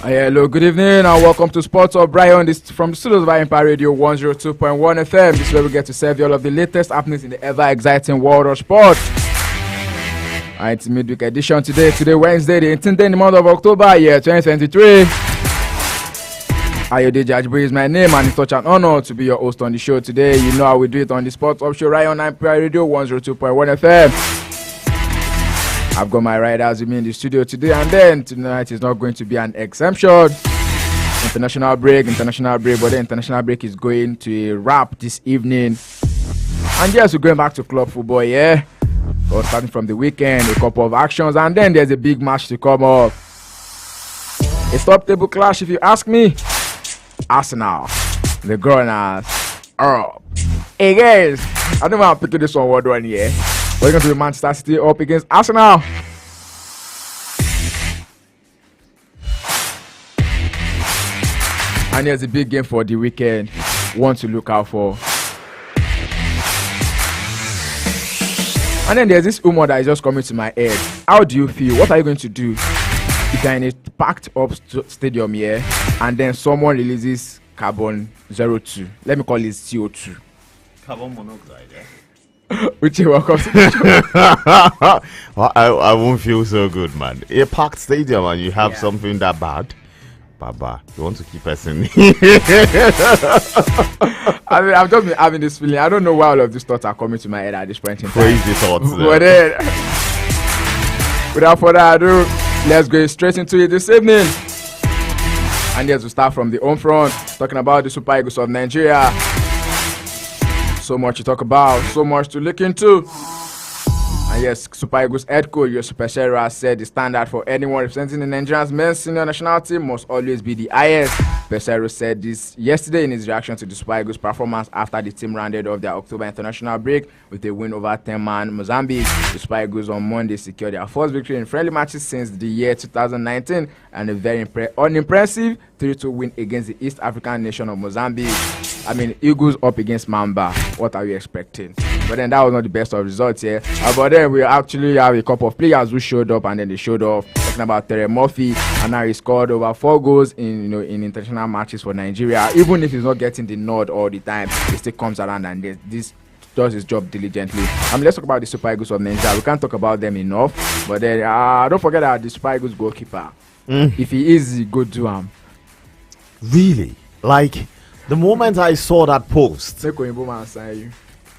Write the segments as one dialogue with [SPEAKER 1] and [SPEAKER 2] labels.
[SPEAKER 1] Hello, good evening, and welcome to Sports of Brian. This from the studios of Empire Radio 102.1 FM. This is where we get to serve you all of the latest happenings in the ever exciting world of sports. It's midweek edition today, Wednesday, the 18th day in the month of October, year 2023. Ayode Jajbu is my name, and it's such an honor to be your host on the show today. You know how we do it on the Sports of Show right on Empire Radio 102.1 FM. I've got my riders with me in the studio today, and then tonight is not going to be an exemption. International break, but the international break is going to a wrap this evening. And yes, we're going back to club football, yeah. So starting from the weekend, a couple of actions, and then there's a big match to come up. A top table clash, if you ask me. Arsenal, the Gunners, up. Hey guys, I don't know how I'm picking this one here. We're going to be Manchester City up against Arsenal. And there's a big game for the weekend. One to look out for. And then there's this rumor that is just coming to my head. How do you feel? What are you going to do if you're in a packed up stadium here and then someone releases carbon 02? Let me call it CO2.
[SPEAKER 2] Carbon monoxide, yeah?
[SPEAKER 1] Which you welcome to the show.
[SPEAKER 2] Well, I won't feel so good, man. A packed stadium and you have something that bad. Baba, you want to keep us in.
[SPEAKER 1] I mean, I've just been having this feeling. I don't know why all of these thoughts are coming to my head at this point in time.
[SPEAKER 2] Crazy thoughts.
[SPEAKER 1] But then, without further ado, let's go straight into it this evening. And yes, we start from the home front, talking about the Super Eagles of Nigeria. So much to talk about, so much to look into. And yes, Super Eagles head coach Yusuf Peseiro has said the standard for anyone representing the Nigerian men's senior national team must always be the highest. Peseiro said this yesterday in his reaction to the Super Eagles' performance after the team rounded off their October international break with a win over 10-man Mozambique. The Super Eagles on Monday secured their first victory in friendly matches since the year 2019 and a very unimpressive 3-2 win against the East African nation of Mozambique. I mean, Eagles up against Mamba. What are we expecting? But then that was not the best of results here. But then we actually have a couple of players who showed up, and then they showed off. Talking about Terry Murphy, and now he scored over 4 goals in international matches for Nigeria. Even if he's not getting the nod all the time, he still comes around and this does his job diligently. Let's talk about the Super Eagles of Nigeria. We can't talk about them enough. But then don't forget that the Super Eagles goalkeeper, if he is good to him.
[SPEAKER 2] Really? Like, the moment I saw that post.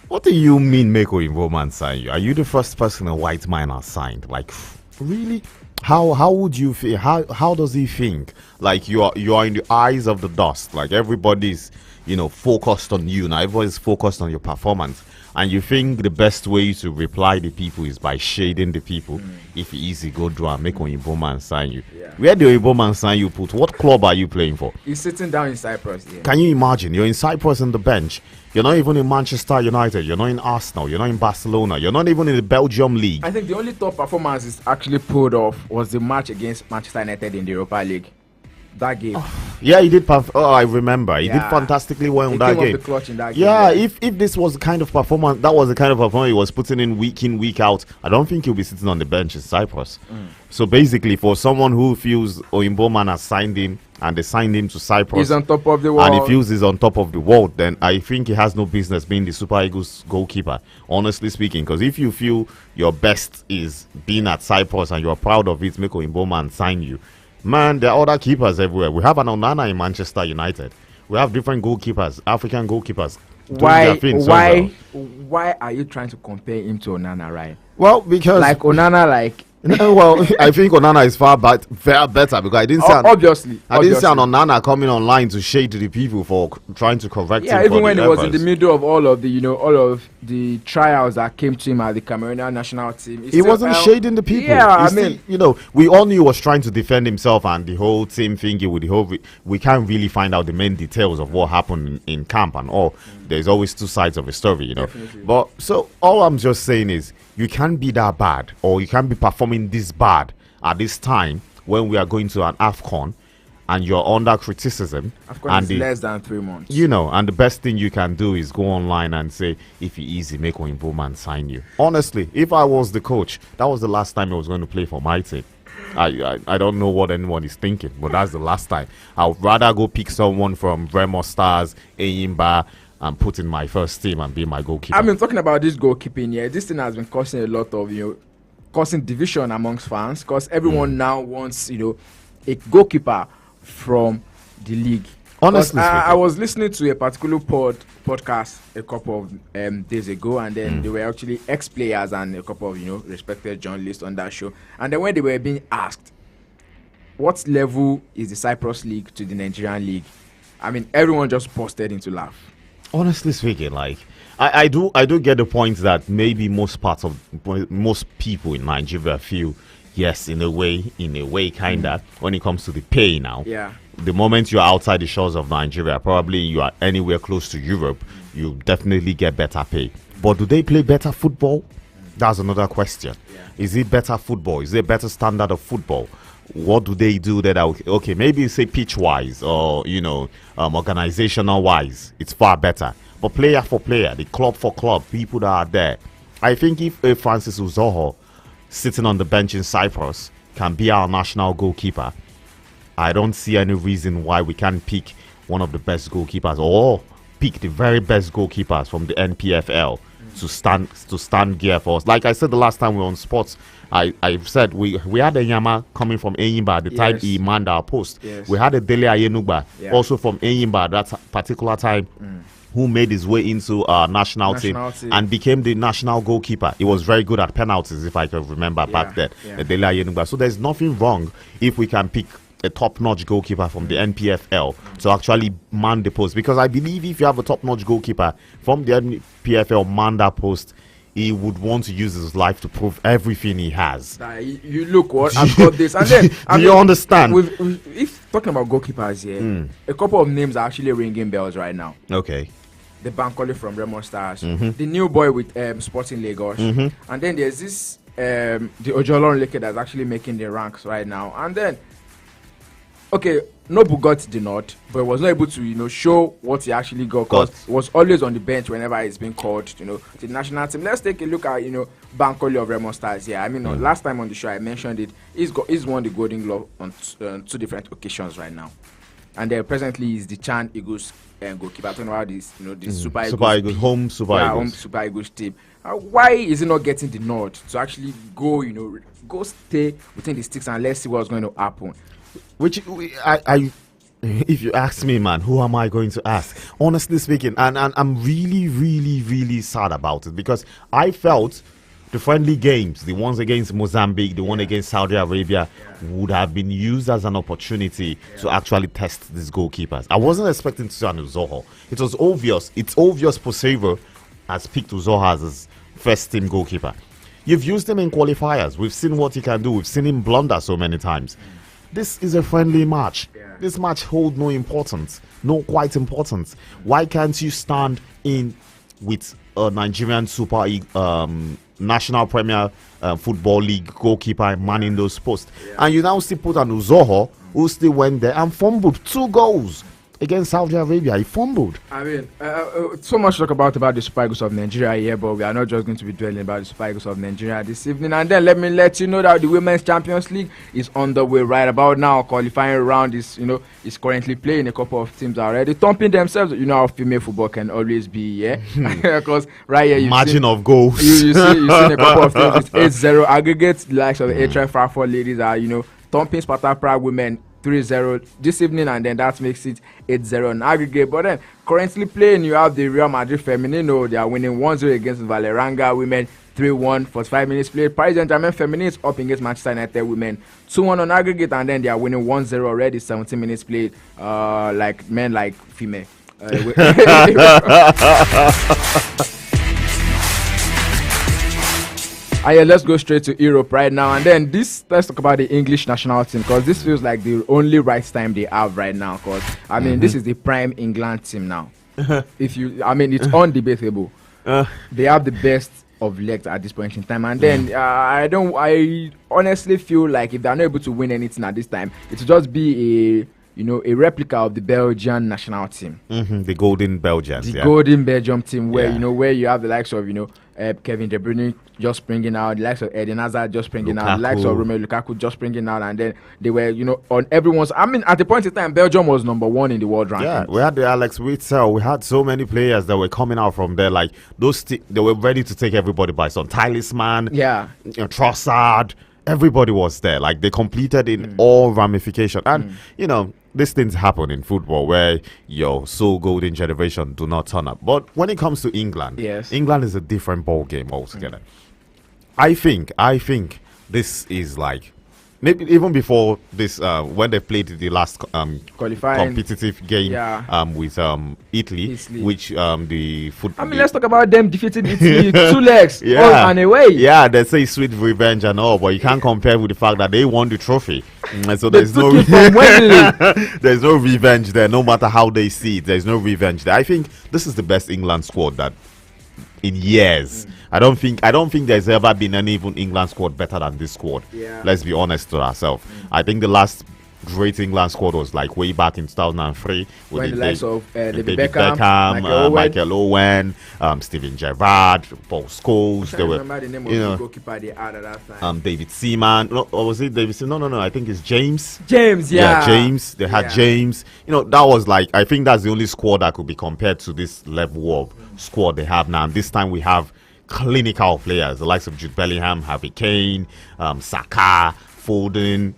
[SPEAKER 2] What do you mean Meko Invoman sign you? Are you the first person a white man has signed? Like, really? How would you feel? How does he think? Like, you are in the eyes of the dust. Like, everybody's, focused on you. Now everybody's focused on your performance. And you think the best way to reply to people is by shading the people. If easy, go draw and make Oyinbo man sign you. Yeah. Where the Oyinbo man sign you put? What club are you playing for?
[SPEAKER 1] He's sitting down in Cyprus. Yeah.
[SPEAKER 2] Can you imagine? You're in Cyprus on the bench. You're not even in Manchester United. You're not in Arsenal. You're not in Barcelona. You're not even in the Belgium League.
[SPEAKER 1] I think the only top performance is actually pulled off was the match against Manchester United in the Europa League. That game.
[SPEAKER 2] Yeah, he did. I remember. He did fantastically well in that game. Yeah, if this was the kind of performance, that was the kind of performance he was putting in, week out, I don't think he'll be sitting on the bench in Cyprus. So basically, for someone who feels Oyinbo has signed him and they signed him to Cyprus,
[SPEAKER 1] he's on top of the world,
[SPEAKER 2] and he feels he's on top of the world, then I think he has no business being the Super Eagles goalkeeper, honestly speaking. Because if you feel your best is being at Cyprus and you're proud of it, make Oyinbo sign you. Man, there are other keepers everywhere. We have an Onana in Manchester United. We have different goalkeepers, African goalkeepers.
[SPEAKER 1] Why are you trying to compare him to Onana, right?
[SPEAKER 2] Well, because
[SPEAKER 1] Onana,
[SPEAKER 2] well, I think Onana is far better because I didn't see
[SPEAKER 1] obviously
[SPEAKER 2] an Onana coming online to shade to the people for trying to correct him.
[SPEAKER 1] Yeah, even when he was in the middle of all of the trials that came to him at the Cameroonian national team,
[SPEAKER 2] he wasn't shading the people.
[SPEAKER 1] Yeah,
[SPEAKER 2] we all knew he was trying to defend himself, and the whole team thinking with the whole. We can't really find out the main details of what happened in camp and all. There's always two sides of a story,
[SPEAKER 1] Definitely.
[SPEAKER 2] But so all I'm just saying is, you can't be that bad, or you can't be performing this bad at this time when we are going to an AFCON and you're under criticism.
[SPEAKER 1] AFCON is less than 3 months.
[SPEAKER 2] And the best thing you can do is go online and say, if you easy, make Oyinbo sign you. Honestly, if I was the coach, that was the last time I was going to play for my team. I don't know what anyone is thinking, but that's the last time. I would rather go pick someone from Remo Stars, Eyimba, and put in my first team and be my goalkeeper.
[SPEAKER 1] I've been talking about this goalkeeping here. This thing has been causing a lot of, causing division amongst fans, because everyone now wants, a goalkeeper from the league.
[SPEAKER 2] Honestly,
[SPEAKER 1] I was listening to a particular podcast a couple of days ago, and then they were actually ex-players and a couple of respected journalists on that show. And then when they were being asked, what level is the Cyprus League to the Nigerian League? I mean, everyone just busted into laugh.
[SPEAKER 2] Honestly speaking, like I do get the point that maybe most people in Nigeria feel, yes, in a way, kinda, when it comes to the pay now.
[SPEAKER 1] Yeah.
[SPEAKER 2] The moment you're outside the shores of Nigeria, probably you are anywhere close to Europe, you definitely get better pay. But do they play better football? That's another question. Yeah. Is it better football? Is it better standard of football? What do they do that? Okay, maybe say pitch-wise or, organizational-wise, it's far better. But player for player, the club for club, people that are there. I think if Francis Uzoho, sitting on the bench in Cyprus, can be our national goalkeeper, I don't see any reason why we can't pick one of the best goalkeepers or pick the very best goalkeepers from the NPFL to stand gear for us. Like I said the last time we were on sports, I said we had a Yama coming from Eyimba at the time he manned our post.
[SPEAKER 1] Yes.
[SPEAKER 2] We had a Dele Ayenugba also from Eyimba at that particular time. Who made his way into our national team and became the national goalkeeper. He was very good at penalties, if I can remember back then. Dele Ayenugba. So there's nothing wrong if we can pick a top-notch goalkeeper from the NPFL to actually man the post. Because I believe if you have a top-notch goalkeeper from the NPFL man that post, he would want to use his life to prove everything he has.
[SPEAKER 1] You look what I've got this, and then
[SPEAKER 2] do you understand?
[SPEAKER 1] If talking about goalkeepers here, a couple of names are actually ringing bells right now.
[SPEAKER 2] Okay.
[SPEAKER 1] The Bankole from Remo Stars, the new boy with Sporting Lagos, and then there's this the Ojolon Leke that's actually making the ranks right now, and then. Okay, Nobu got the nod, but was not able to, show what he actually got, because was always on the bench whenever he's been called, to the national team. Let's take a look at, Bankole of Remo Stars here. I mean, last time on the show I mentioned it. He's won the Golden Glove on two different occasions right now, and presently he's the Chan Eagles goalkeeper. I'm talking about this, this Super Eagles
[SPEAKER 2] home
[SPEAKER 1] Super Eagles team. Why is he not getting the nod to actually go, go stay within the sticks and let's see what's going to happen?
[SPEAKER 2] Which if you ask me, man, who am I going to ask? Honestly speaking, and I'm really, really, really sad about it, because I felt the friendly games, the ones against Mozambique, the one against Saudi Arabia, would have been used as an opportunity to actually test these goalkeepers. I wasn't expecting to see an Uzoho. It was obvious. It's obvious Posero has picked Uzoho as his first team goalkeeper. You've used him in qualifiers. We've seen what he can do. We've seen him blunder so many times. This is a friendly match. This match holds no importance, no quite importance. Why can't you stand in with a Nigerian Super National Premier Football League goalkeeper manning those posts? And you now still put an Uzoho who still went there and fumbled 2 goals against Saudi Arabia. He fumbled.
[SPEAKER 1] I mean, so much talk about the Super Eagles of Nigeria here, but we are not just going to be dwelling about the Super Eagles of Nigeria this evening. And then let me let you know that the Women's Champions League is on the way right about now. Qualifying round is currently playing. A couple of teams are already thumping themselves. You know how female football can always be, because right here,
[SPEAKER 2] margin of goals.
[SPEAKER 1] You've seen a couple of teams with 8-0 aggregates. The likes of the Eintracht Frankfurt ladies are, thumping Sparta Prague women 3-0 this evening, and then that makes it 8-0 on aggregate. But then currently playing, you have the Real Madrid Femenino. They are winning 1-0 against Valeranga women, 3-1, 45 minutes played. Paris Saint-Germain Feminine is up against Manchester United women, 2-1 on aggregate, and then they are winning 1-0 already, 17 minutes played, like men like female. Let's go straight to Europe right now, and then let's talk about the English national team, because this feels like the only right time they have right now, because this is the prime England team now. It's undebatable. They have the best of legs at this point in time, and then I honestly feel like if they're not able to win anything at this time, it will just be a replica of the Belgian national team.
[SPEAKER 2] The Golden Belgians.
[SPEAKER 1] The Golden Belgium team, where where you have the likes of Kevin De Bruyne just springing out, the likes of Eden Hazard just springing out, the likes of Romelu Lukaku just springing out, and then they were on everyone's. I mean, at the point in time, Belgium was number 1 in the world ranking.
[SPEAKER 2] Yeah, we had the Alex Witsel. We had so many players that were coming out from there. Like those, they were ready to take everybody by storm. Talisman, Trossard. Everybody was there. Like they completed in all ramifications. And these things happen in football where your so golden generation do not turn up. But when it comes to England, England is a different ball game altogether. I think this is like maybe even before this when they played the last
[SPEAKER 1] qualifying
[SPEAKER 2] competitive game with Italy, which the football.
[SPEAKER 1] I mean, let's talk about them defeating Italy 2 legs all and away.
[SPEAKER 2] Yeah, they say sweet revenge and all, but you can't compare with the fact that they won the trophy. So there's no there's no revenge there, no matter how they see it. There's no revenge there. I think this is the best England squad that in years. I don't think there's ever been any even England squad better than this squad. Let's be honest to ourselves. I think the last great England squad was like way back in 2003 with
[SPEAKER 1] the likes of David
[SPEAKER 2] Beckham, Michael Owen, Steven Gerrard, Paul Scholes.
[SPEAKER 1] They were, remember the name of the goalkeeper they had at that time.
[SPEAKER 2] David Seaman. No, or was it David Seaman? No. I think it's James.
[SPEAKER 1] James.
[SPEAKER 2] James. They had James. That was like, I think that's the only squad that could be compared to this level of squad they have now. And this time we have clinical players, the likes of Jude Bellingham, Harry Kane, Saka, Foden.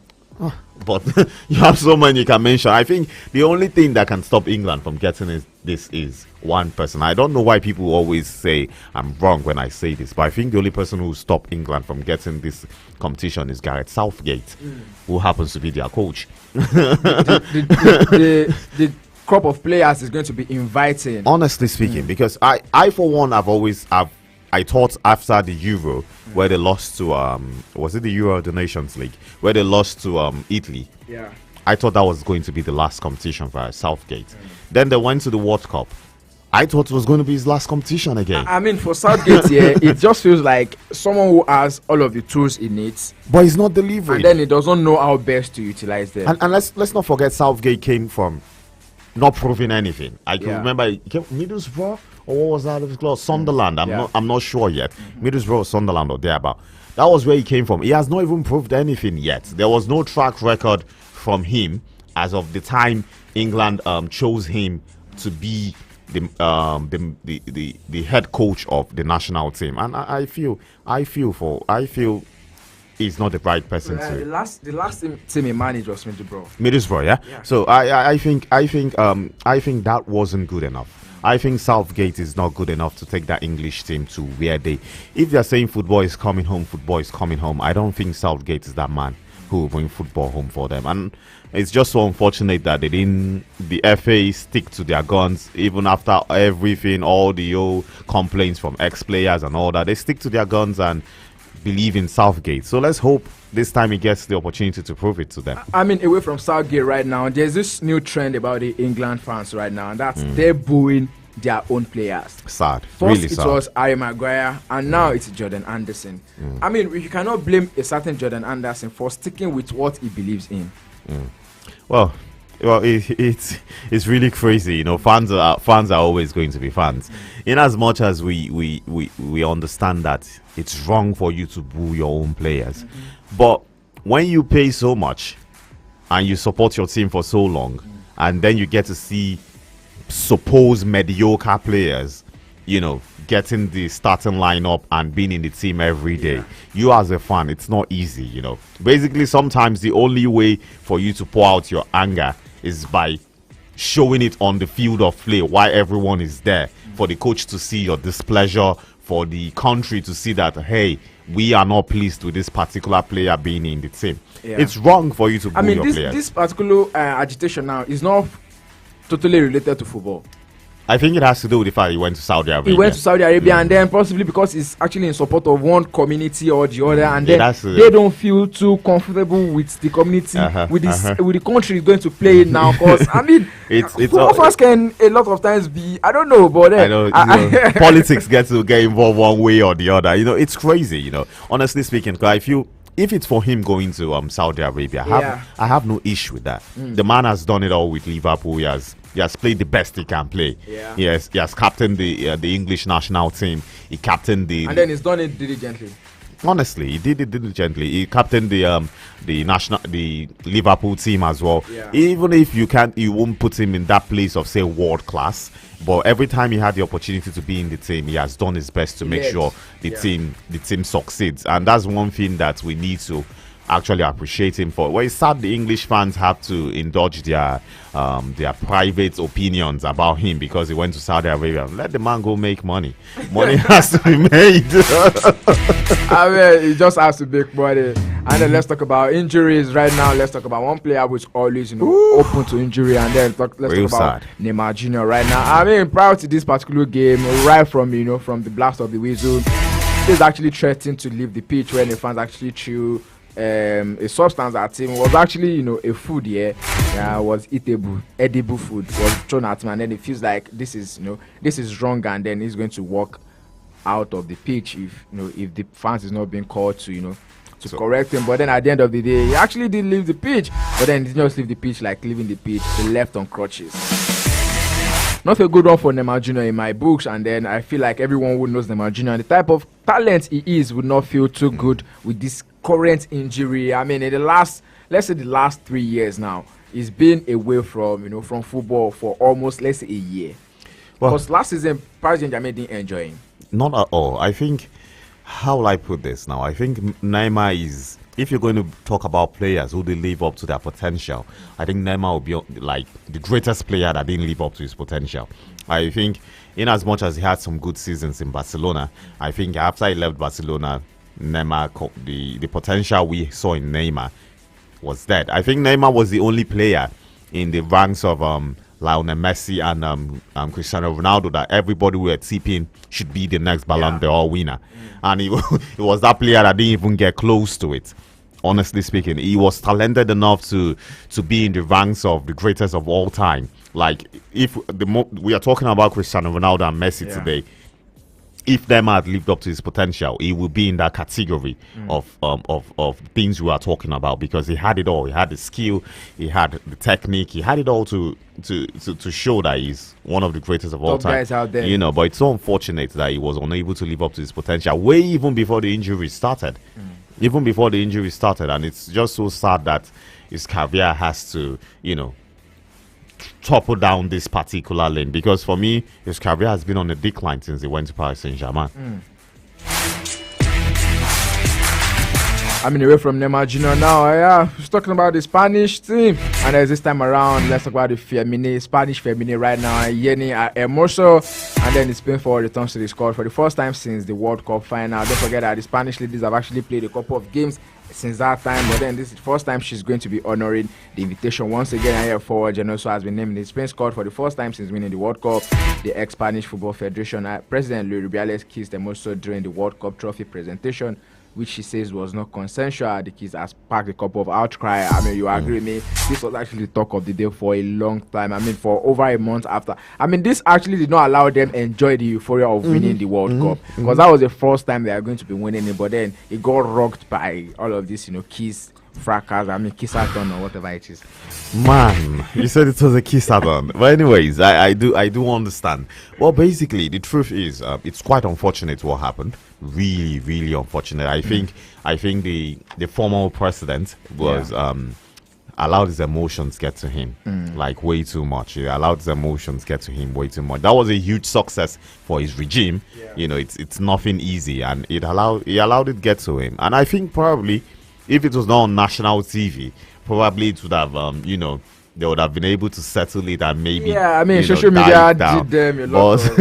[SPEAKER 2] But you have so many you can mention. I think the only thing that can stop England from getting this is one person. I don't know why people always say I'm wrong when I say this, but I think the only person who will stop England from getting this competition is Gareth Southgate, who happens to be their coach.
[SPEAKER 1] The crop of players is going to be inviting.
[SPEAKER 2] Honestly speaking, because I for one I thought after the Euro where they lost to was it the Euro or the Nations League where they lost to Italy. I thought that was going to be the last competition for Southgate. Then they went to the World Cup. I thought it was going to be his last competition again.
[SPEAKER 1] I mean, for Southgate, it just feels like someone who has all of the tools he needs,
[SPEAKER 2] but he's not delivering.
[SPEAKER 1] And then he doesn't know how best to utilize them.
[SPEAKER 2] And let's not forget, Southgate came from not proving anything. I can remember he came from Middlesbrough, or what was that of his club? Sunderland. I'm not sure yet. Middlesbrough, Sunderland, or thereabout. That was where he came from. He has not even proved anything yet. There was no track record from him as of the time England chose him to be the head coach of the national team. And I feel he's not the right person to.
[SPEAKER 1] The last team he managed was Middlesbrough.
[SPEAKER 2] Middlesbrough, yeah. So I think that wasn't good enough. I think Southgate is not good enough to take that English team to where if they're saying football is coming home, I don't think Southgate is that man who will bring football home for them. And it's just so unfortunate that the FA stick to their guns even after everything, all the old complaints from ex-players and all that. They stick to their guns and believe in Southgate. So let's hope this time he gets the opportunity to prove it to them.
[SPEAKER 1] I mean, away from Southgate right now, there's this new trend about the England fans right now, and that's they're booing their own players.
[SPEAKER 2] Sad.
[SPEAKER 1] First
[SPEAKER 2] really
[SPEAKER 1] it
[SPEAKER 2] sad.
[SPEAKER 1] was Harry Maguire, and now it's Jordan Anderson. I mean, you cannot blame a certain Jordan Anderson for sticking with what he believes in.
[SPEAKER 2] Well, it's really crazy. Fans are always going to be fans. In as much as we understand that it's wrong for you to boo your own players, but when you pay so much and you support your team for so long, and then you get to see supposed mediocre players, getting the starting lineup and being in the team every day. You as a fan, it's not easy. Basically, sometimes the only way for you to pour out your anger is by showing it on the field of play while everyone is there, for the coach to see your displeasure, for the country to see that, hey, we are not pleased with this particular player being in the team. It's wrong for you to boo your players.
[SPEAKER 1] This particular agitation now is not totally related to football.
[SPEAKER 2] I think it has to do with the fact he went to Saudi Arabia.
[SPEAKER 1] He went to Saudi Arabia, and then possibly because he's actually in support of one community or the other, and then they don't feel too comfortable with the community, with the country going to play now. Because I mean, football fans can a lot of times be, I don't know, but
[SPEAKER 2] politics get involved one way or the other. It's crazy. Honestly speaking, I feel if it's for him going to Saudi Arabia, I have no issue with that. The man has done it all with Liverpool. He has played the best he can play.
[SPEAKER 1] Yeah.
[SPEAKER 2] He has captained the English national team. He captained
[SPEAKER 1] and then he's done it diligently.
[SPEAKER 2] Honestly, he did it diligently. He captained the Liverpool team as well.
[SPEAKER 1] Yeah.
[SPEAKER 2] Even if you won't put him in that place of say world class, but every time he had the opportunity to be in the team, he has done his best to make sure the team succeeds. And that's one thing that we need to actually appreciate him for. Well, it's sad the English fans have to indulge their private opinions about him because he went to Saudi Arabia. Let the man go make money. Money has to be made.
[SPEAKER 1] I mean, he just has to make money. And then let's talk about injuries right now. Let's talk about one player who's always open to injury, and then let's talk about Neymar Jr. right now. I mean, prior to this particular game, right from from the blast of the whistle, he's actually threatening to leave the pitch when the fans actually chew a substance at him. It was actually a food was edible food was thrown at him, and then it feels like this is wrong, and then he's going to walk out of the pitch if the fans is not being called to correct him. But then at the end of the day, he actually did leave the pitch, but then he didn't just leave the pitch like leaving the pitch. He left on crutches. Not a good one for Neymar Jr. in my books, and then I feel like everyone who knows Neymar Jr. and the type of talent he is would not feel too good with this current injury. I mean, in the last 3 years now, he's been away from from football for almost, let's say, a year. Because last season, Paris Saint-Germain didn't enjoy him.
[SPEAKER 2] Not at all. I think, how will I put this now? I think Neymar is, if you're going to talk about players who did live up to their potential, I think Neymar will be like the greatest player that didn't live up to his potential. I think, in as much as he had some good seasons in Barcelona, I think after he left Barcelona, Neymar, the potential we saw in Neymar was dead. I think Neymar was the only player in the ranks of Lionel Messi and Cristiano Ronaldo that everybody were tipping should be the next Ballon d'Or winner. And he was that player that didn't even get close to it. Honestly speaking, he was talented enough to be in the ranks of the greatest of all time. Like, if we are talking about Cristiano Ronaldo and Messi today, if Neymar had lived up to his potential, he would be in that category of things we are talking about, because he had it all. He had the skill, he had the technique, he had it all to show that he's one of the greatest of all time.
[SPEAKER 1] Guys out there.
[SPEAKER 2] But it's so unfortunate that he was unable to live up to his potential way even before the injury started. Even before the injury started, and it's just so sad that his career has to, topple down this particular lane, because for me, his career has been on a decline since he went to Paris Saint-Germain.
[SPEAKER 1] I'm away from Neymar Jr. now. He's talking about the Spanish team, and as this time around, let's talk about the Spanish Femini right now. Yeni Hermoso, and then Spain forward returns to the squad for the first time since the World Cup final. Don't forget that the Spanish ladies have actually played a couple of games since that time, but then this is the first time she's going to be honoring the invitation once again. Here forward Genoso has been named in the Spain squad for the first time since winning the World Cup. The ex-Spanish Football Federation President Luis Rubiales kissed Hermoso during the World Cup trophy presentation, which she says was not consensual. The kids has sparked a couple of outcry. I mean, you agree with me? This was actually the talk of the day for a long time. I mean, for over a month after. I mean, this actually did not allow them enjoy the euphoria of winning the World Cup, because that was the first time they are going to be winning it. But then it got rocked by all of this, kiss fracas. I mean, kissathon or whatever it is.
[SPEAKER 2] Man, you said it was a kissathon. But anyways, I do understand. Well, basically, the truth is, it's quite unfortunate what happened. Really, really unfortunate. I think the former president was allowed his emotions get to him like way too much. He allowed his emotions get to him way too much. That was a huge success for his regime. It's nothing easy, and he allowed it get to him. And I think probably if it was not on national TV, probably it would have they would have been able to settle it and maybe
[SPEAKER 1] social media did them a lot of,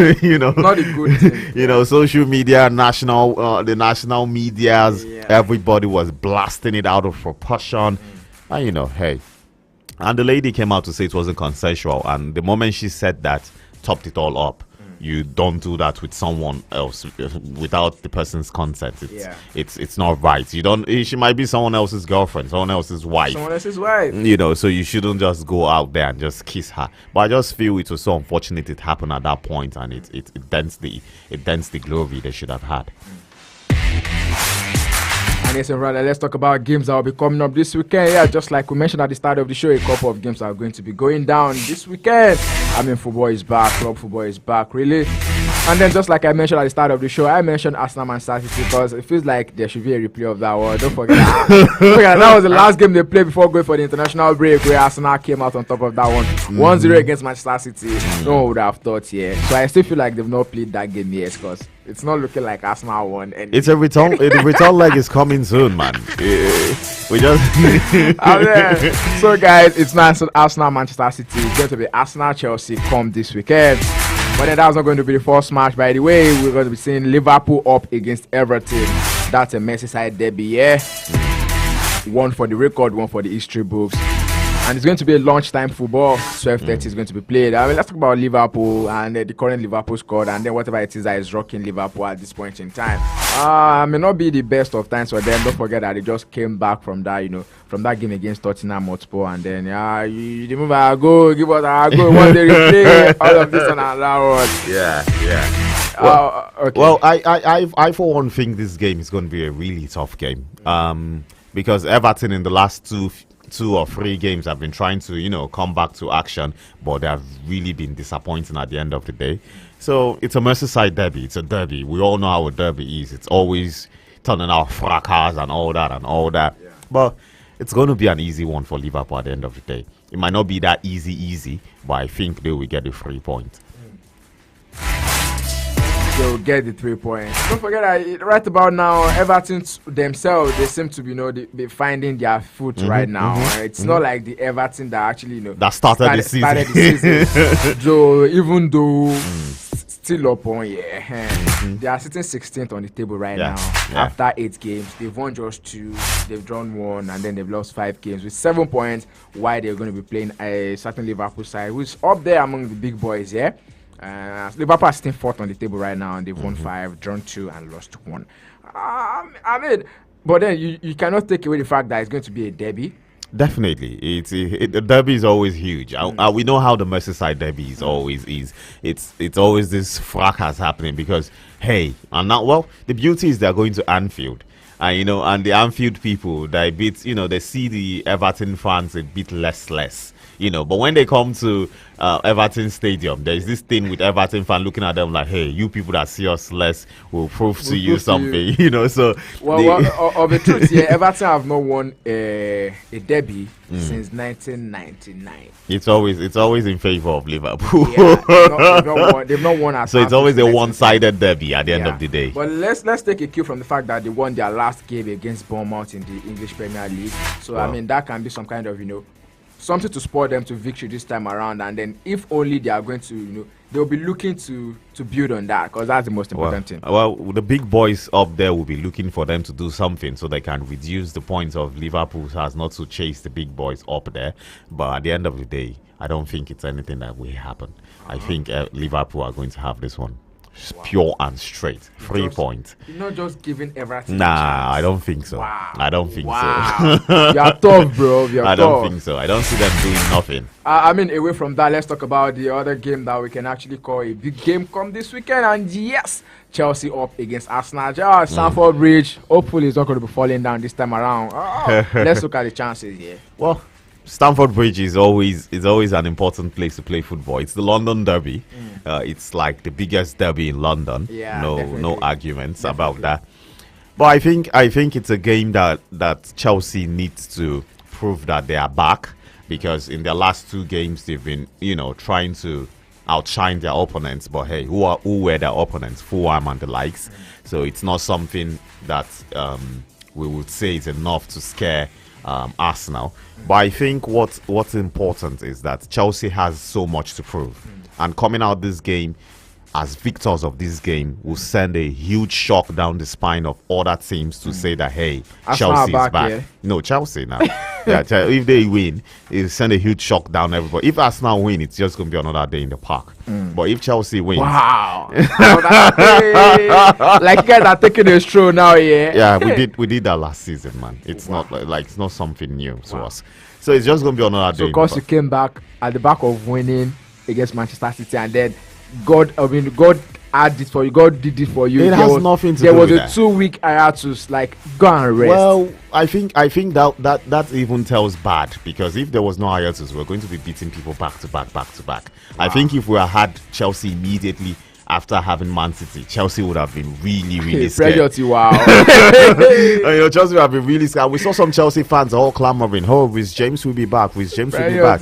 [SPEAKER 1] not a good thing.
[SPEAKER 2] Social media, the national medias, everybody was blasting it out of proportion. And hey, and the lady came out to say it wasn't consensual, and the moment she said that, topped it all up. You don't do that with someone else without the person's consent. It's not right. She might be someone else's girlfriend, someone else's wife. So you shouldn't just go out there and just kiss her. But I just feel it was so unfortunate it happened at that point, and it dents the glory they should have had.
[SPEAKER 1] And And yes, brother, let's talk about games that will be coming up this weekend. Yeah, just like we mentioned at the start of the show, a couple of games are going to be going down this weekend. I mean, football is back, club football is back, really. And then just like I mentioned at the start of the show, I mentioned Arsenal Manchester City because it feels like there should be a replay of that one. Don't forget that. That was the last game they played before going for the international break, where Arsenal came out on top of that one. 1-0 against Manchester City. No one would have thought, yeah. So I still feel like they've not played that game yet because it's not looking like Arsenal won.
[SPEAKER 2] It's a return. The return leg is coming soon, man. We just.
[SPEAKER 1] So guys, it's not Arsenal Manchester City. It's going to be Arsenal Chelsea come this weekend. But then that's not going to be the first match. By the way, we're going to be seeing Liverpool up against Everton. That's a Merseyside derby, yeah. One for the record, one for the history books. And it's going to be a lunchtime football. 12:30 is going to be played. I mean, let's talk about Liverpool and the current Liverpool squad, and then whatever it is that is rocking Liverpool at this point in time. May not be the best of times for them. Don't forget that they just came back from that, from that game against Tottenham Hotspur, and then you move our goal, give us our goal, one day replay, all of this and that one.
[SPEAKER 2] Yeah.
[SPEAKER 1] Well, okay.
[SPEAKER 2] Well, I for one think this game is going to be a really tough game. Because Everton in the last two or three games have been trying to, come back to action, but they have really been disappointing at the end of the day. So it's a Merseyside derby. It's a derby. We all know how a derby is. It's always turning out fracas and all that. Yeah. But it's going to be an easy one for Liverpool at the end of the day. It might not be that easy, but I think they will get the 3 points.
[SPEAKER 1] They'll get the 3 points. Don't forget that right about now, Everton themselves, they seem to be finding their foot right now. It's not like the Everton that actually
[SPEAKER 2] that started the season.
[SPEAKER 1] So even though still up on they are sitting 16th on the table right now. After 8 games, they've won just 2, they've drawn 1, and then they've lost 5 games with 7 points. Why they're going to be playing a certain Liverpool side who's up there among the big boys, yeah. Liverpool are sitting 4th on the table right now, and they've won 5, drawn 2, and lost 1. I mean, but then you cannot take away the fact that it's going to be a derby.
[SPEAKER 2] Definitely, the derby is always huge. We know how the Merseyside derby is always is. It's always this fracas happening because the beauty is they're going to Anfield. And the Anfield people, they see the Everton fans a bit less. But when they come to Everton Stadium, there's this thing with Everton fan looking at them like, hey, you people that see us less will prove to you something, So
[SPEAKER 1] of the truth, Everton have not won a derby since 1999.
[SPEAKER 2] It's always in favor of Liverpool.
[SPEAKER 1] They've not won.
[SPEAKER 2] So it's always a one-sided derby at the end of the day.
[SPEAKER 1] But let's take a cue from the fact that they won their last game against Bournemouth in the English Premier League. So I mean that can be some kind of something to spur them to victory this time around, and then if only they are going to, they'll be looking to build on that because that's the most important thing.
[SPEAKER 2] Well, the big boys up there will be looking for them to do something so they can reduce the points of Liverpool as not to chase the big boys up there. But at the end of the day, I don't think it's anything that will happen. I think Liverpool are going to have this one. Pure and straight 3 points.
[SPEAKER 1] You're not just giving everything.
[SPEAKER 2] I don't think so.
[SPEAKER 1] Wow.
[SPEAKER 2] I don't think
[SPEAKER 1] so. You're tough, bro.
[SPEAKER 2] I don't think so. I don't see them doing nothing.
[SPEAKER 1] I mean, away from that, let's talk about the other game that we can actually call a big game come this weekend. And yes, Chelsea up against Arsenal. Stamford Bridge. Hopefully, it's not going to be falling down this time around. Let's look at the chances here.
[SPEAKER 2] Well, Stamford Bridge is always an important place to play football. It's the London derby. It's like the biggest derby in London. No arguments about that. But I think it's a game that Chelsea needs to prove that they are back, because in their last 2 games they've been trying to outshine their opponents. But hey, who were their opponents? Fulham and the likes. So it's not something that we would say is enough to scare Arsenal. But I think what's important is that Chelsea has so much to prove, and coming out this game as victors of this game will send a huge shock down the spine of other teams to say that, hey, Chelsea is back. Yeah? No, Chelsea now. If they win, it'll send a huge shock down everybody. If Arsenal win, it's just going to be another day in the park. But if Chelsea wins...
[SPEAKER 1] Wow. Like you guys are taking a stroll now, yeah?
[SPEAKER 2] Yeah, we did that last season, man. It's not like it's not something new to us. So it's just going to be another day.
[SPEAKER 1] So, of course, you came back at the back of winning against Manchester City, and then God had it for you. God did it for you.
[SPEAKER 2] It has nothing to do
[SPEAKER 1] with
[SPEAKER 2] that.
[SPEAKER 1] There was a 2-week hiatus, like, go and rest.
[SPEAKER 2] Well, I think that even tells bad, because if there was no hiatus, we're going to be beating people back to back. I think if we had Chelsea immediately after having Man City, Chelsea would have been really scared.
[SPEAKER 1] Wow.
[SPEAKER 2] Chelsea would have been really scared. We saw some Chelsea fans all clamoring, "Oh, Reece James will be back. Reece James will be back."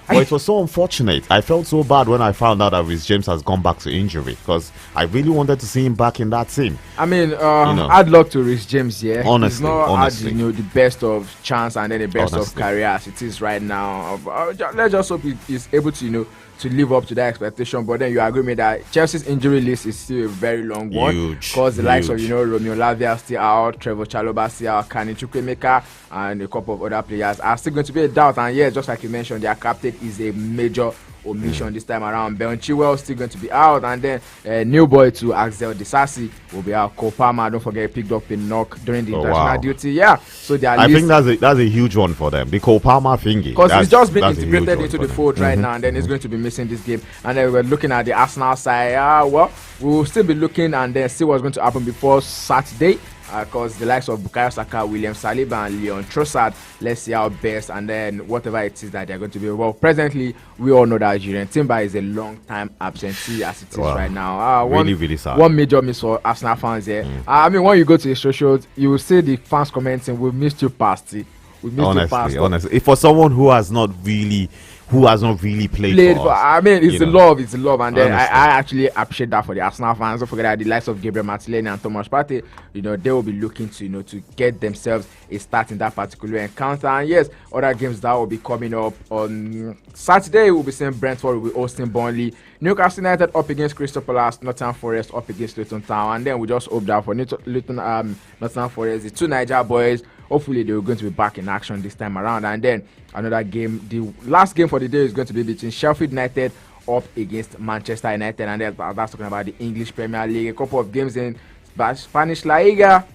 [SPEAKER 2] But it was so unfortunate. I felt so bad when I found out that Reece James has gone back to injury, because I really wanted to see him back in that team.
[SPEAKER 1] I mean, I'd love to Reece James, yeah.
[SPEAKER 2] Honestly,
[SPEAKER 1] He's not the best of chance and then the best of career as it is right now. Let's just hope he's able to, to live up to that expectation. But then you agree with me that Chelsea's injury list is still a very long one, because the likes of Romeo Lavia still out, Trevor Chalobah still out, Kani Chukwuemeka and a couple of other players are still going to be a doubt. And yeah, just like you mentioned, their captain is a major omission this time around. Ben Chilwell still going to be out, and then new boy to Axel Disasi will be out. Cole Palmer, don't forget, picked up a knock during the international duty. Yeah, so
[SPEAKER 2] I think that's a huge one for them. The Cole Palmer thingy,
[SPEAKER 1] because he's just been integrated into the fold right now, and then he's going to be missing this game. And then we're looking at the Arsenal side. Well, we will still be looking and then see what's going to happen before Saturday. Because the likes of Bukayo Saka, William Saliba, and Leon Trossard, let's see how best, and then whatever it is that they're going to be. Well, presently, we all know that Jurgen Timber is a long-time absentee as it is right now.
[SPEAKER 2] Really sad.
[SPEAKER 1] One major miss for Arsenal fans here. I mean, when you go to the socials, you will see the fans commenting, "We missed you, Pasty. We missed you, Pasty."
[SPEAKER 2] Honestly, for someone who has not really played for us.
[SPEAKER 1] I mean, it's the love, and then I actually appreciate that for the Arsenal fans. Don't forget that the likes of Gabriel Martinelli and Thomas Partey, they will be looking to to get themselves a start in that particular encounter. And yes, other games that will be coming up on Saturday, we'll be seeing Brentford will be hosting Burnley, Newcastle United up against Crystal Palace, Nottingham Forest up against Luton Town, and then we just hope that for Nottingham Forest, the two Niger boys, hopefully they are going to be back in action this time around. And then another game, the last game for the day is going to be between Sheffield United up against Manchester United, and that's talking about the English Premier League. A couple of games in Spanish La Liga.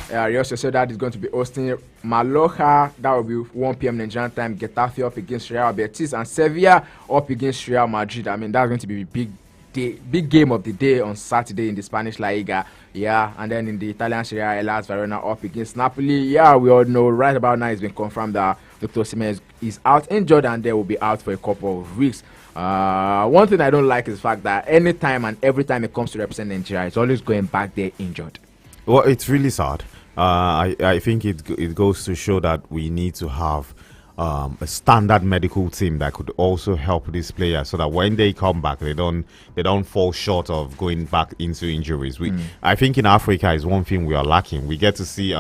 [SPEAKER 1] Real Sociedad is going to be hosting Mallorca. That will be 1 p.m. Nigerian time. Getafe up against Real Betis, and Sevilla up against Real Madrid. I mean, that's going to be big game of the day on Saturday in the Spanish La Liga. Yeah, and then in the Italian Serie A, Hellas Verona up against Napoli. Yeah, we all know right about now it's been confirmed that Victor Osimhen is out injured, and they will be out for a couple of weeks. One thing I don't like is the fact that anytime and every time it comes to represent Nigeria, it's always going back there injured.
[SPEAKER 2] Well, it's really sad. I think it goes to show that we need to have a standard medical team that could also help these players, so that when they come back, they don't fall short of going back into injuries. I think in Africa is one thing we are lacking. We get to see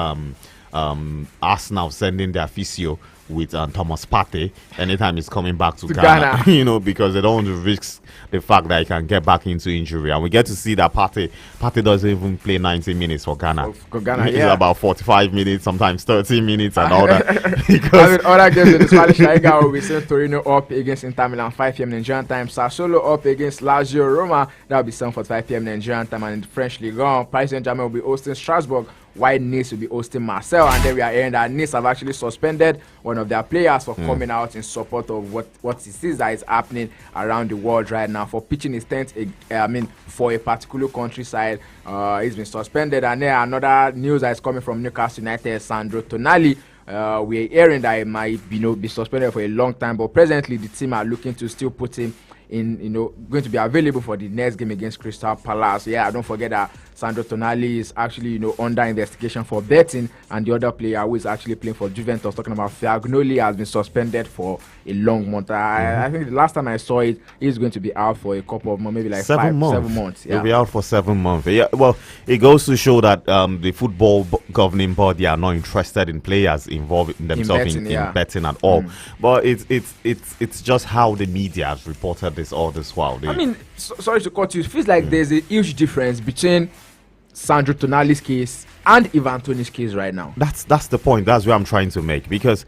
[SPEAKER 2] Arsenal sending their physio with Thomas Partey anytime he's coming back to Ghana. Because they don't want to risk the fact that he can get back into injury. And we get to see that Partey doesn't even play 90 minutes for Ghana. It's about 45 minutes, sometimes 30 minutes and all that.
[SPEAKER 1] Because other games in the Spanish La Liga will be seeing Torino up against Inter Milan 5 p.m. Nigerian time, Sassuolo up against Lazio Roma, that will be 7:45 p.m. Nigerian time. And in the French Ligue 1, Paris Saint-Germain will be hosting Strasbourg, while Nice will be hosting Marseille. And then we are hearing that Nice have actually suspended one of their players for coming out in support of what it is that is happening around the world right now, for pitching his tent for a particular countryside. He's been suspended. And then another news that is coming from Newcastle United, Sandro Tonali, we're hearing that he might be suspended for a long time, but presently the team are looking to still put him in, going to be available for the next game against Crystal Palace. Yeah, don't forget that Sandro Tonali is actually, under investigation for betting, and the other player who is actually playing for Juventus, talking about Fiagnoli, has been suspended for a long month. I think the last time I saw it, he's going to be out for a couple of months, maybe like 7 months. Yeah.
[SPEAKER 2] He'll be out for 7 months. Yeah, well, it goes to show that the football governing body are not interested in players involving themselves in betting at all. But it's just how the media has reported this all this while.
[SPEAKER 1] Sorry to cut you. It feels like there's a huge difference between Sandro Tonali's case and Ivan Toney's case right now.
[SPEAKER 2] That's the point. That's what I'm trying to make, because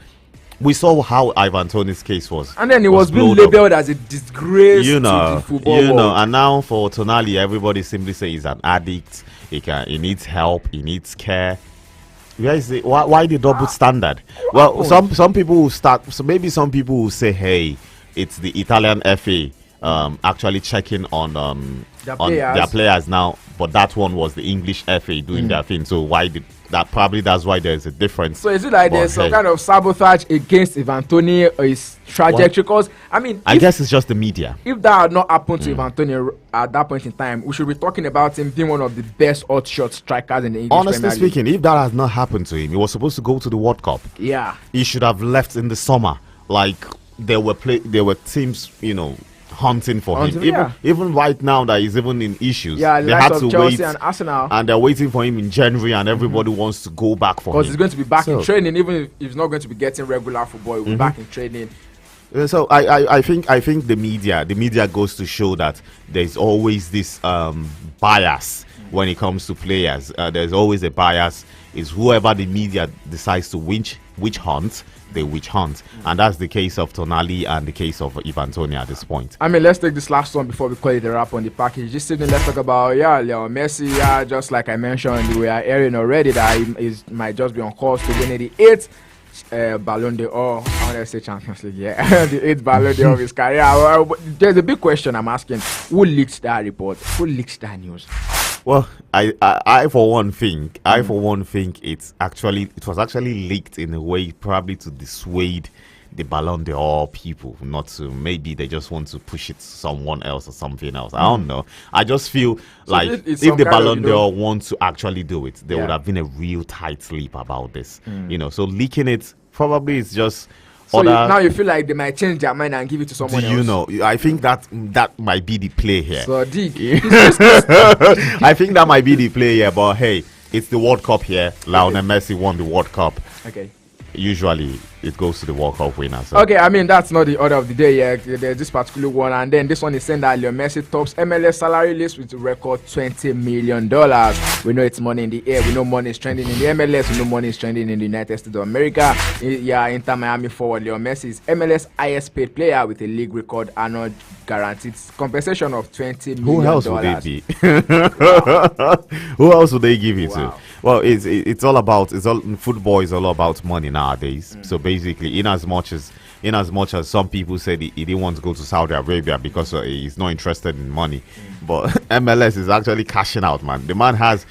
[SPEAKER 2] we saw how Ivan Toney's case was,
[SPEAKER 1] and then it was being labeled as a disgrace to the football world.
[SPEAKER 2] And now for Tonali, everybody simply say he's an addict. He needs help. He needs care. Why the double standard? Well, some people will start. So maybe some people will say, "Hey, it's the Italian FA actually checking on their players now." But that one was the English FA doing their thing. So why did that? Probably that's why there's a difference.
[SPEAKER 1] So is it like there's some kind of sabotage against Ivan Toney or his trajectory? Because I
[SPEAKER 2] guess it's just the media.
[SPEAKER 1] If that had not happened to Ivan Toney at that point in time, we should be talking about him being one of the best outshot strikers in the English
[SPEAKER 2] Honestly
[SPEAKER 1] Premier League.
[SPEAKER 2] speaking, if that has not happened to him, he was supposed to go to the World Cup.
[SPEAKER 1] Yeah,
[SPEAKER 2] he should have left in the summer. Like there were teams, hunting for him. Even right now that he's even in issues.
[SPEAKER 1] Yeah,
[SPEAKER 2] they had to
[SPEAKER 1] Chelsea
[SPEAKER 2] wait,
[SPEAKER 1] and Arsenal,
[SPEAKER 2] and they're waiting for him in January, and everybody wants to go back for him
[SPEAKER 1] because he's going to be back in training. Even if he's not going to be getting regular football, he'll be back in training.
[SPEAKER 2] So I think the media goes to show that there's always this bias when it comes to players. There's always a bias. It's whoever the media decides to witch hunt, they witch hunt, and that's the case of Tonali and the case of Ivan Toney at this point.
[SPEAKER 1] Let's take this last one before we call it a wrap on the package. Just sitting, let's talk about Leo Messi. Just like I mentioned, we are airing already that he might just be on course to win the 8th Ballon d'Or. I want to say Champions League, the 8th Ballon d'Or of his career. There's a big question I'm asking: who leaked that report? Who leaked that news?
[SPEAKER 2] Well, I for one think it was actually leaked in a way probably to dissuade the Ballon d'Or people not to. Maybe they just want to push it to someone else or something else. I don't know. I just feel like if the Ballon d'Or want to actually do it, there would have been a real tight leap about this. So leaking it probably is just.
[SPEAKER 1] So now you feel like they might change their mind and give it to someone else?
[SPEAKER 2] I think that might be the play here.
[SPEAKER 1] So Dick,
[SPEAKER 2] I think that might be the play here. But hey, it's the World Cup here. Lionel Messi won the World Cup.
[SPEAKER 1] Okay.
[SPEAKER 2] Usually it goes to the World Cup winner. So.
[SPEAKER 1] Okay, that's not the order of the day yet. There's this particular one, and then this one is saying that Leo Messi tops MLS salary list with a record $20 million. We know it's money in the air. We know money is trending in the MLS. We know money is trending in the United States of America. Inter Miami forward Leo Messi is MLS highest paid player with a league record annual guaranteed compensation of $20 million.
[SPEAKER 2] Who else would they be? Who else would they give it to? Well, it's all about football is all about money nowadays. So basically, in as much as some people said he didn't want to go to Saudi Arabia because he's not interested in money, but MLS is actually cashing out, man. The man has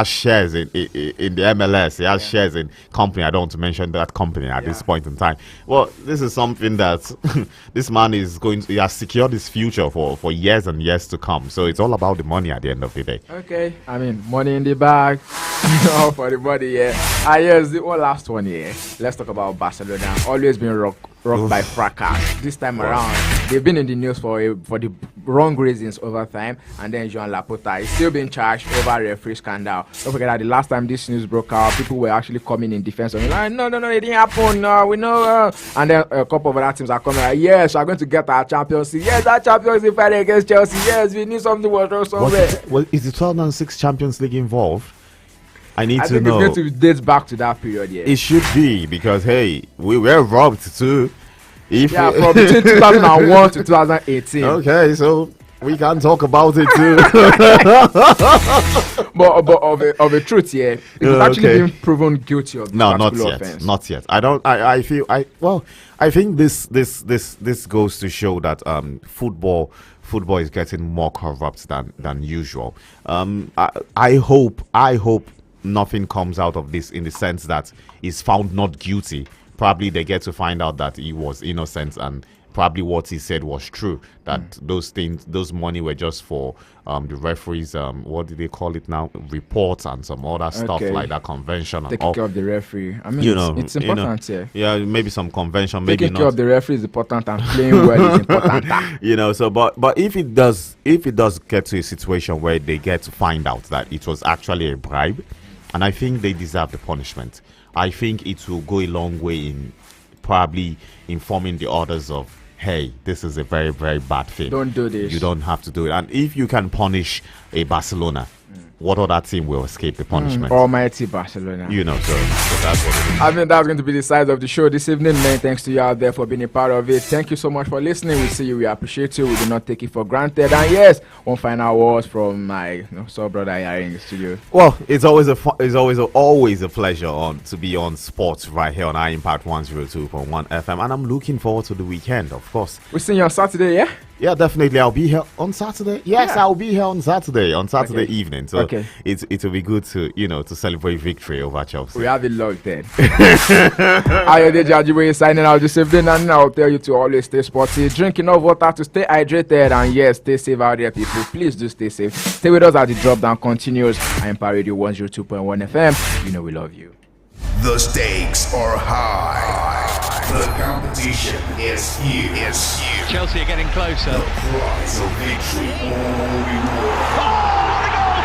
[SPEAKER 2] shares in the MLS. He has shares in company. I don't want to mention that company at this point in time. Well, this is something that this man he has secured his future for years and years to come. So it's all about the money at the end of the day.
[SPEAKER 1] Okay, money in the bag. All for the money, yes, the one last one here. Let's talk about Barcelona. Always been rocked by fracas. This time around, they've been in the news for the wrong reasons over time. And then Joan Laporta is still being charged over referee scandal. Don't forget that the last time this news broke out, people were actually coming in defense of like, no, it didn't happen. No, we know. And then a couple of other teams are coming like, yes, we're going to get our Champions League. Yes, our Champions League fight against Chelsea. Yes, we need something was wrong somewhere.
[SPEAKER 2] Is the 2006 Champions League involved? I think
[SPEAKER 1] it's going to date back to that period,
[SPEAKER 2] It should be, because hey, we were robbed too.
[SPEAKER 1] From between 2001 to 2018.
[SPEAKER 2] Okay, so we can talk about it too.
[SPEAKER 1] but of a truth, it was actually being proven guilty of this offense.
[SPEAKER 2] Not yet. I think this goes to show that football is getting more corrupt than usual. I hope nothing comes out of this in the sense that he's found not guilty. Probably they get to find out that he was innocent and probably what he said was true, that those money were just for the referees, what do they call it now, reports and some other stuff like that, convention and
[SPEAKER 1] taking care of the referee. It's important.
[SPEAKER 2] Yeah, maybe some convention, maybe
[SPEAKER 1] taking care of the referee is important and playing well is important.
[SPEAKER 2] So but if it does get to a situation where they get to find out that it was actually a bribe, and I think they deserve the punishment, I think it will go a long way in probably informing the others of, hey, this is a very, very bad thing.
[SPEAKER 1] Don't do this.
[SPEAKER 2] You don't have to do it. And if you can punish a Barcelona what other team will escape the punishment?
[SPEAKER 1] Almighty Barcelona.
[SPEAKER 2] So that's what it is.
[SPEAKER 1] I think that's going to be the size of the show this evening. Many thanks to you out there for being a part of it. Thank you so much for listening. We see you. We appreciate you. We do not take it for granted. And yes, one final words from my soul brother here in the studio.
[SPEAKER 2] Well, it's always a pleasure to be on sports right here on impact 102.1 FM, and I'm looking forward to the weekend. Of course,
[SPEAKER 1] we'll see you on Saturday. Yeah.
[SPEAKER 2] Yeah, definitely. I'll be here on Saturday. Yes, yeah. I'll be here on Saturday evening. So it will be good to to celebrate victory over Chelsea.
[SPEAKER 1] We have it locked in. Ayode Jajiwe signing out this evening, and I'll tell you to always stay sporty, drink enough water to stay hydrated, and yes, stay safe out there, people. Please do stay safe. Stay with us as the drop down continues. Empire Radio 102.1 FM. We love you.
[SPEAKER 3] The stakes are high. The competition is huge.
[SPEAKER 4] Chelsea are getting closer.
[SPEAKER 3] The prize of victory all reward.